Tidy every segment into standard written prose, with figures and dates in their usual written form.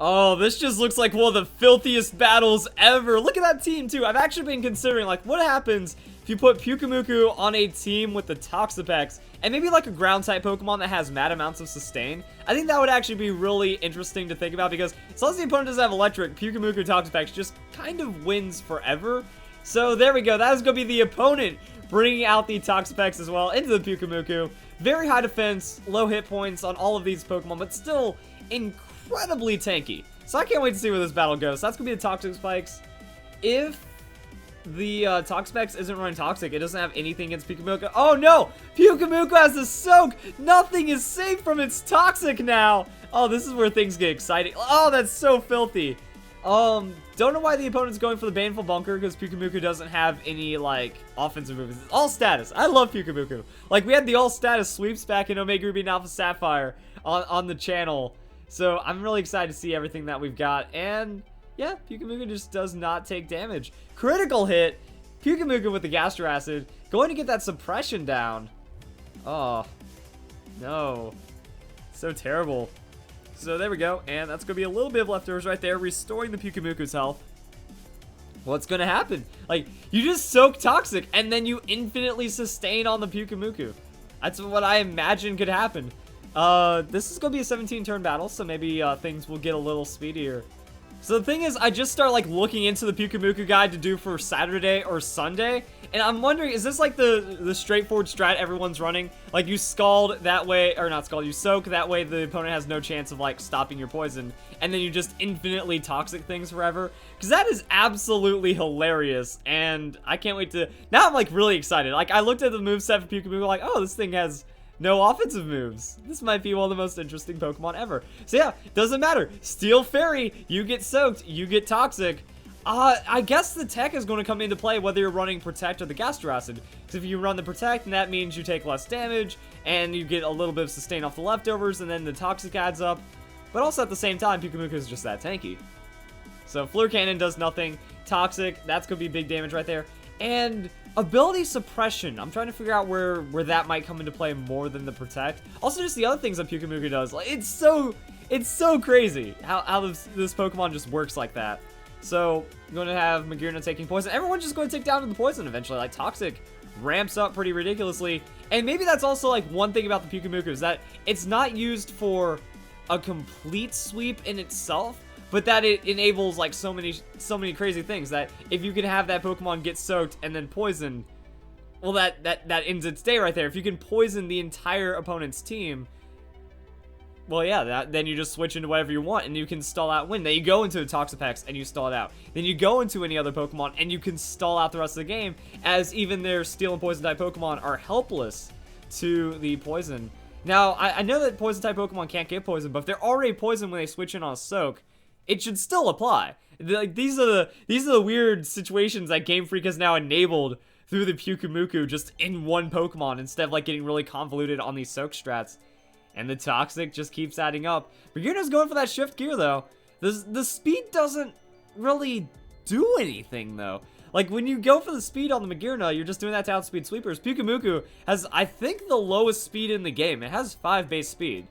Oh, this just looks like one of the filthiest battles ever. Look at that team, too. I've actually been considering, like, what happens if you put Pyukumuku on a team with the Toxapex and maybe, like, a ground-type Pokemon that has mad amounts of sustain? I think that would actually be really interesting to think about because as long as the opponent doesn't have Electric, Pyukumuku Toxapex just kind of wins forever. So, there we go. That is going to be the opponent bringing out the Toxapex as well into the Pyukumuku. Very high defense, low hit points on all of these Pokemon, but still incredibly tanky. So I can't wait to see where this battle goes. So that's gonna be the Toxic Spikes. If the Toxapex isn't running Toxic, it doesn't have anything against Pyukumuku. Oh no! Pyukumuku has the Soak! Nothing is safe from its Toxic now! Oh, this is where things get exciting. Oh, that's so filthy. Don't know why the opponent's going for the Baneful Bunker, because Pyukumuku doesn't have any, like, offensive moves. It's all status. I love Pyukumuku. Like, we had the all status sweeps back in Omega Ruby and Alpha Sapphire on the channel. So, I'm really excited to see everything that we've got. And, yeah, Pyukumuku just does not take damage. Critical hit. Pyukumuku with the Gaster Acid. Going to get that suppression down. Oh, no. So terrible. So there we go, and that's going to be a little bit of leftovers right there, restoring the Pyukumuku's health. What's going to happen? Like, you just soak Toxic, and then you infinitely sustain on the Pyukumuku. That's what I imagine could happen. This is going to be a 17-turn battle, so maybe things will get a little speedier. So the thing is, I just start like looking into the Pyukumuku guide to do for Saturday or Sunday, and I'm wondering, is this like the straightforward strat everyone's running? Like you Scald that way, or not Scald, you Soak that way the opponent has no chance of like stopping your poison, and then you just infinitely Toxic things forever? Because that is absolutely hilarious, and I can't wait to, now I'm like really excited. Like I looked at the moveset for Pyukumuku like, oh, this thing has no offensive moves. This might be one of the most interesting Pokemon ever. So yeah, doesn't matter. Steel Fairy, you get soaked, you get Toxic. I guess the tech is going to come into play whether you're running Protect or the Gaster Acid. Because if you run the Protect, then that means you take less damage, and you get a little bit of sustain off the leftovers, and then the Toxic adds up. But also at the same time, Pyukumuku is just that tanky. So Fleur Cannon does nothing. Toxic, that's going to be big damage right there. And Ability Suppression, I'm trying to figure out where that might come into play more than the Protect. Also, just the other things that Pyukumuku does. Like, it's so crazy how this Pokemon just works like that. So, you're going to have Magearna taking poison. Everyone's just going to take down to the poison eventually. Like, Toxic ramps up pretty ridiculously. And maybe that's also, like, one thing about the Pyukumuku is that it's not used for a complete sweep in itself, but that it enables like so many crazy things that if you can have that Pokemon get soaked and then poisoned, well that ends its day right there. If you can poison the entire opponent's team, well yeah, then you just switch into whatever you want and you can stall out win. Then you go into a Toxapex and you stall it out. Then you go into any other Pokemon and you can stall out the rest of the game, as even their Steel and Poison type Pokemon are helpless to the poison. Now, I know that Poison type Pokemon can't get poison, but if they're already poisoned when they switch in on a Soak, it should still apply. Like these are the weird situations that Game Freak has now enabled through the Pyukumuku just in one Pokemon instead of like getting really convoluted on these Soak strats. And the Toxic just keeps adding up. Magearna's going for that Shift Gear though. The speed doesn't really do anything though. Like when you go for the speed on the Magearna, you're just doing that to outspeed sweepers. Pyukumuku has, I think, the lowest speed in the game. It has 5 base speed.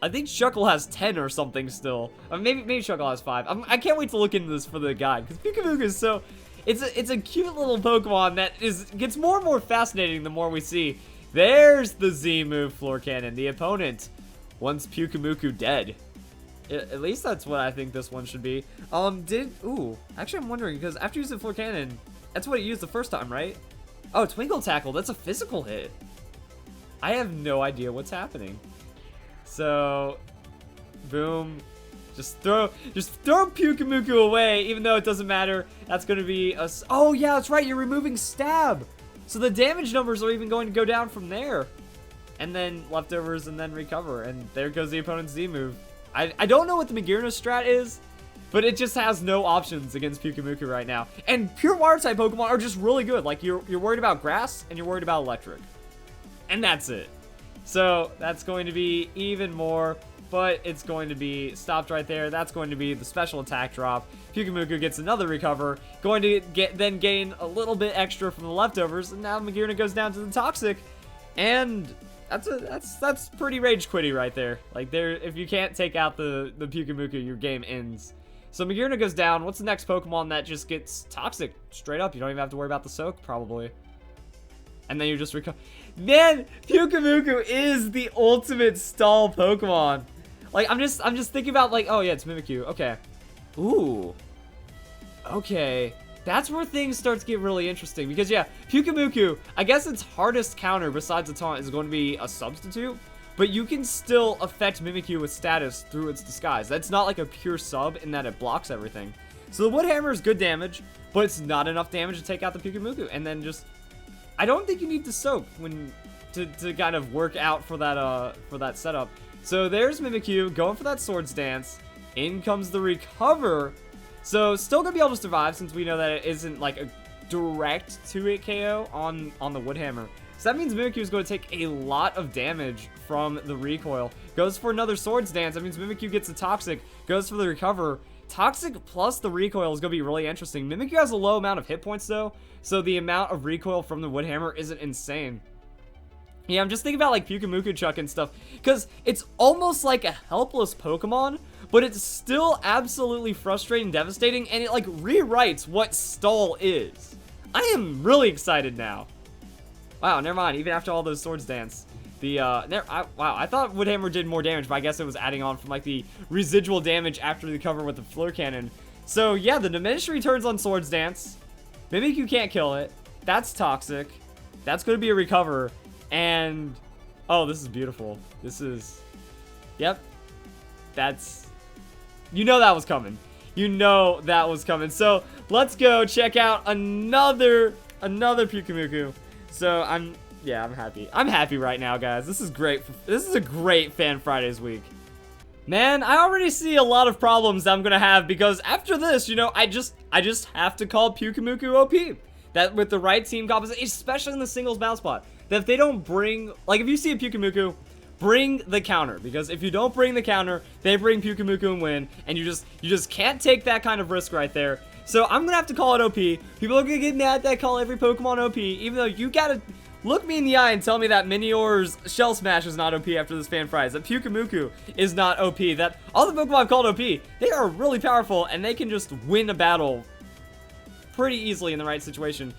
I think Shuckle has 10 or something still. Maybe Shuckle has 5. I can't wait to look into this for the guide, because Pyukumuku is so... It's a cute little Pokemon that gets more and more fascinating the more we see. There's the Z move, Floor Cannon. The opponent wants Pyukumuku dead. At least that's what I think this one should be. Ooh, actually I'm wondering, because after using Floor Cannon, that's what it used the first time, right? Oh, Twinkle Tackle, that's a physical hit. I have no idea what's happening. So, boom. Just throw Pyukumuku away, even though it doesn't matter. That's going to be a... Oh, yeah, that's right. You're removing Stab. So the damage numbers are even going to go down from there. And then leftovers and then recover. And there goes the opponent's Z move. I don't know what the Magearna strat is, but it just has no options against Pyukumuku right now. And pure water type Pokemon are just really good. Like, you're worried about grass and you're worried about electric. And that's it. So that's going to be even more, but it's going to be stopped right there. That's going to be the special attack drop. Pyukumuku gets another recover, going to then gain a little bit extra from the leftovers, and now Magearna goes down to the Toxic, and That's pretty rage quitty right there. Like there, if you can't take out the Pyukumuku, your game ends. So Magearna goes down. What's the next Pokemon that just gets toxic straight up? You don't even have to worry about the soak, probably. And then you just recover. Man, Pyukumuku is the ultimate stall Pokemon. Like I'm just thinking about like, oh yeah, it's Mimikyu. Okay. Ooh. Okay. That's where things start to get really interesting because yeah, Pyukumuku, I guess its hardest counter besides the taunt is going to be a substitute. But you can still affect Mimikyu with status through its disguise. That's not like a pure sub in that it blocks everything. So the Wood Hammer is good damage, but it's not enough damage to take out the Pyukumuku. And then just, I don't think you need to soak to kind of work out for that setup. So there's Mimikyu going for that Swords Dance. In comes the Recover. So still gonna be able to survive since we know that it isn't like a direct 2-hit KO on the Wood Hammer. So that means Mimikyu is going to take a lot of damage from the recoil. Goes for another Swords Dance. That means Mimikyu gets the Toxic. Goes for the Recover. Toxic plus the recoil is going to be really interesting. Mimikyu has a low amount of hit points though. So the amount of recoil from the Wood Hammer isn't insane. Yeah, I'm just thinking about like Pyukumuku Chuck and stuff. Because it's almost like a helpless Pokemon. But it's still absolutely frustrating and devastating. And it like rewrites what stall is. I am really excited now. Wow, never mind. Even after all those Swords Dance, wow, I thought Wood Hammer did more damage, but I guess it was adding on from like the residual damage after the cover with the Flare Cannon. So yeah, the diminished returns on Swords Dance. Mimikyu can't kill it. That's toxic. That's going to be a Recover, and oh, this is beautiful. This is, yep. That's, you know that was coming. You know that was coming. So let's go check out another Pyukumuku. So I'm happy. I'm happy right now, guys. This is great. This is a great Fan Fridays week. Man, I already see a lot of problems I'm gonna have because after this, you know, I just have to call Pyukumuku OP. That with the right team composition, especially in the singles battle spot, that if they don't bring, like if you see a Pyukumuku, bring the counter, because if you don't bring the counter, they bring Pyukumuku and win, and you just can't take that kind of risk right there. So I'm gonna have to call it OP. People are gonna get mad that I call every Pokemon OP, even though you gotta look me in the eye and tell me that Minior's Shell Smash is not OP after this Fan Fridays, that Pyukumuku is not OP, that all the Pokemon I've called OP, they are really powerful, and they can just win a battle pretty easily in the right situation.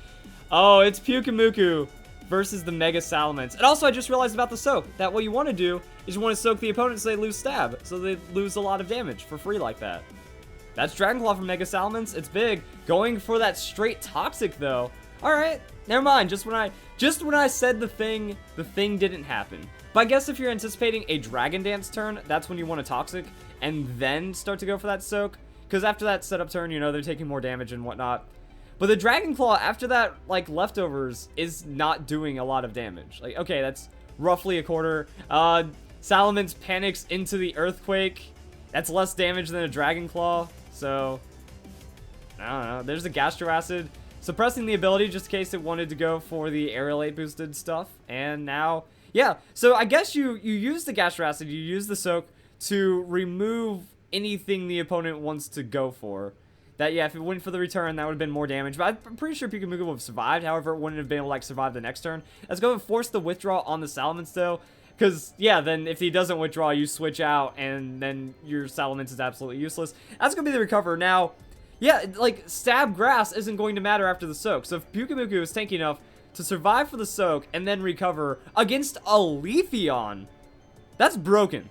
Oh, it's Pyukumuku versus the Mega Salamence. And also, I just realized about the soak, that what you want to do is you want to soak the opponent so they lose stab, so they lose a lot of damage for free like that. That's Dragon Claw from Mega Salamence. It's big. Going for that straight Toxic, though. Alright, never mind. Just when I said the thing didn't happen. But I guess if you're anticipating a Dragon Dance turn, that's when you want a Toxic, and then start to go for that soak. Because after that setup turn, you know, they're taking more damage and whatnot. But the Dragon Claw, after that, like, leftovers, is not doing a lot of damage. Like, okay, that's roughly a quarter. Salamence panics into the Earthquake. That's less damage than a Dragon Claw. So, I don't know. There's a Gastro Acid. Suppressing the ability just in case it wanted to go for the Aerial 8 boosted stuff. And now, yeah. So, I guess you use the Gastro Acid, you use the Soak to remove anything the opponent wants to go for. That, yeah, if it went for the return, that would have been more damage. But I'm pretty sure Pyukumuku would have survived. However, it wouldn't have been able to, like, survive the next turn. Let's go and force the withdraw on the Salamence, though. Because, yeah, then if he doesn't withdraw, you switch out, and then your Salamence is absolutely useless. That's going to be the Recover. Now, yeah, like, Stab Grass isn't going to matter after the Soak. So if Pyukumuku is tanky enough to survive for the Soak and then Recover against a Leafeon, that's broken.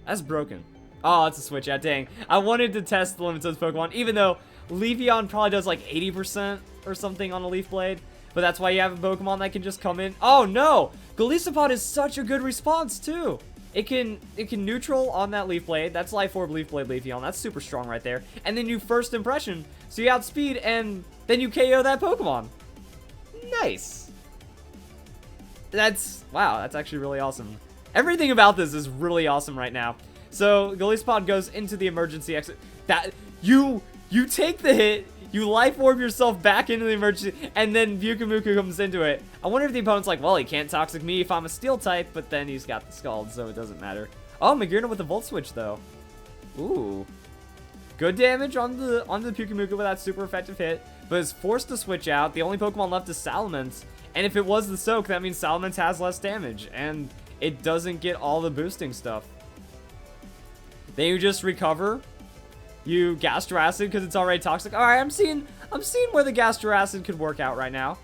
That's broken. Oh, it's a switch out. Dang. I wanted to test the limits of this Pokemon, even though Leafeon probably does like 80% or something on a Leaf Blade. But that's why you have a Pokemon that can just come in. Oh, no! Verlisify is such a good response, too. It can neutral on that Leaf Blade. That's Life Orb, Leaf Blade, Leafeon. That's super strong right there. And then you First Impression, so you outspeed, and then you KO that Pokemon. Nice. Wow, that's actually really awesome. Everything about this is really awesome right now. So, Verlisify goes into the emergency exit. That, you take the hit, you Life Orb yourself back into the emergency, and then Pyukumuku comes into it. I wonder if the opponent's like, well, he can't Toxic me if I'm a Steel type, but then he's got the Scald, so it doesn't matter. Oh, Magearna with the Volt Switch, though. Ooh. Good damage on the Pyukumuku with that super effective hit, but is forced to switch out. The only Pokemon left is Salamence, and if it was the Soak, that means Salamence has less damage, and it doesn't get all the boosting stuff. Then you just recover. You Gaster Acid because it's already toxic. All right, I'm seeing where the Gaster Acid could work out right now.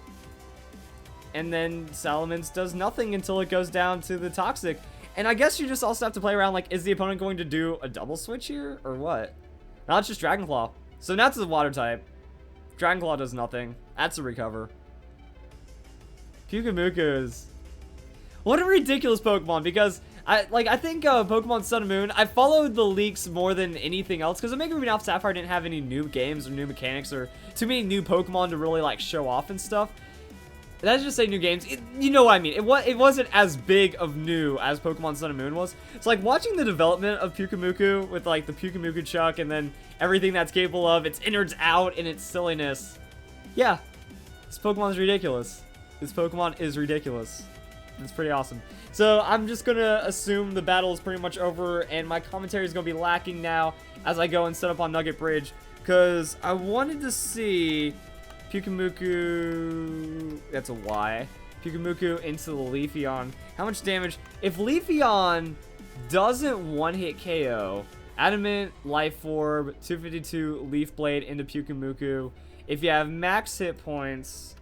And then Salamence does nothing until it goes down to the toxic. And I guess you just also have to play around, like, is the opponent going to do a double switch here or what? Now it's just Dragon Claw. So now it's the water type. Dragon Claw does nothing. That's a recover. Pyukumuku is... What a ridiculous Pokemon, because I think Pokemon Sun and Moon, I followed the leaks more than anything else, because Omega Ruby and Alpha Sapphire didn't have any new games or new mechanics or too many new Pokemon to really, like, show off and stuff. Let's just say new games. You know what I mean. It wasn't as big of new as Pokemon Sun and Moon was. It's like watching the development of Pyukumuku with, like, the Pyukumuku Chuck and then everything that's capable of, its innards out and its silliness. Yeah, this Pokemon is ridiculous. This Pokemon is ridiculous. It's pretty awesome. So I'm just going to assume the battle is pretty much over and my commentary is going to be lacking now as I go and set up on Nugget Bridge, because I wanted to see Pyukumuku, that's a Y, Pyukumuku into the Leafeon. How much damage? If Leafeon doesn't one-hit KO, Adamant, Life Orb, 252 Leaf Blade into Pyukumuku. If you have max hit points,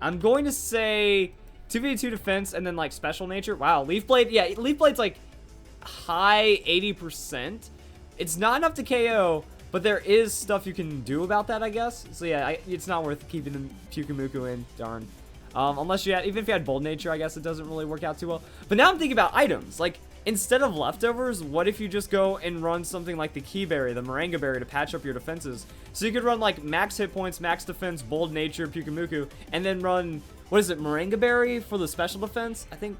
I'm going to say 252 defense and then, like, special nature. Wow, Leaf Blade, yeah, Leaf Blade's like high 80%. It's not enough to KO, but there is stuff you can do about that, I guess. So yeah, it's not worth keeping the Pyukumuku in, darn. Unless you had, even if you had Bold Nature, I guess it doesn't really work out too well. But now I'm thinking about items. Like, instead of leftovers, what if you just go and run something like the Key Berry, the Moringa Berry, to patch up your defenses? So you could run, like, max hit points, max defense, Bold Nature, Pyukumuku, and then run, what is it, Moringa Berry for the special defense? I think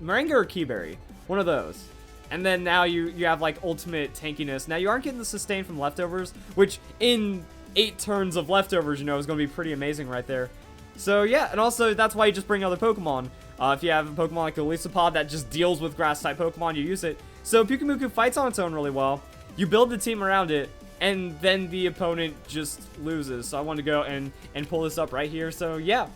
Moringa or Key Berry, one of those. And then now you have, like, ultimate tankiness. Now you aren't getting the sustain from leftovers, which in 8 turns of leftovers, you know, is going to be pretty amazing right there. So yeah, and also that's why you just bring other Pokemon. If you have a Pokemon like the Verlisify that just deals with grass-type Pokemon, you use it. So Pyukumuku fights on its own really well. You build the team around it, and then the opponent just loses. So I want to go and pull this up right here. So yeah,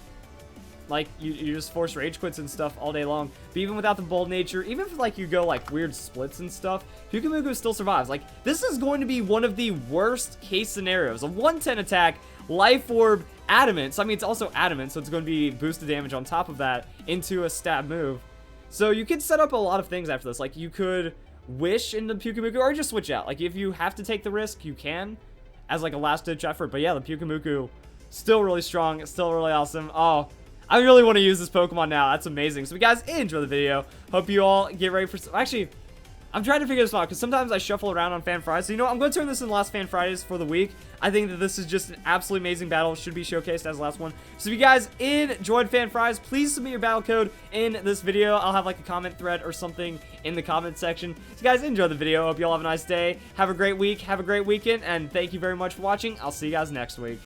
like, you just force rage quits and stuff all day long. But even without the Bold Nature, even if, like, you go, like, weird splits and stuff, Pyukumuku still survives. Like, this is going to be one of the worst case scenarios. A 110 attack, Life Orb, Adamant. So, I mean, it's also Adamant, so it's going to be boosted damage on top of that into a stab move. So, you could set up a lot of things after this. Like, you could wish into Pyukumuku, or just switch out. Like, if you have to take the risk, you can, as, like, a last-ditch effort. But, yeah, the Pyukumuku, still really strong, still really awesome. Oh, I really want to use this Pokemon now. That's amazing. So, guys, enjoy the video. Hope you all get ready for... Actually, I'm trying to figure this out because sometimes I shuffle around on Fan Fridays. So, you know what? I'm going to turn this in the last Fan Fridays for the week. I think that this is just an absolutely amazing battle. Should be showcased as the last one. So, if you guys enjoyed Fan Fridays, please submit your battle code in this video. I'll have, like, a comment thread or something in the comment section. So, guys, enjoy the video. Hope you all have a nice day. Have a great week. Have a great weekend. And thank you very much for watching. I'll see you guys next week.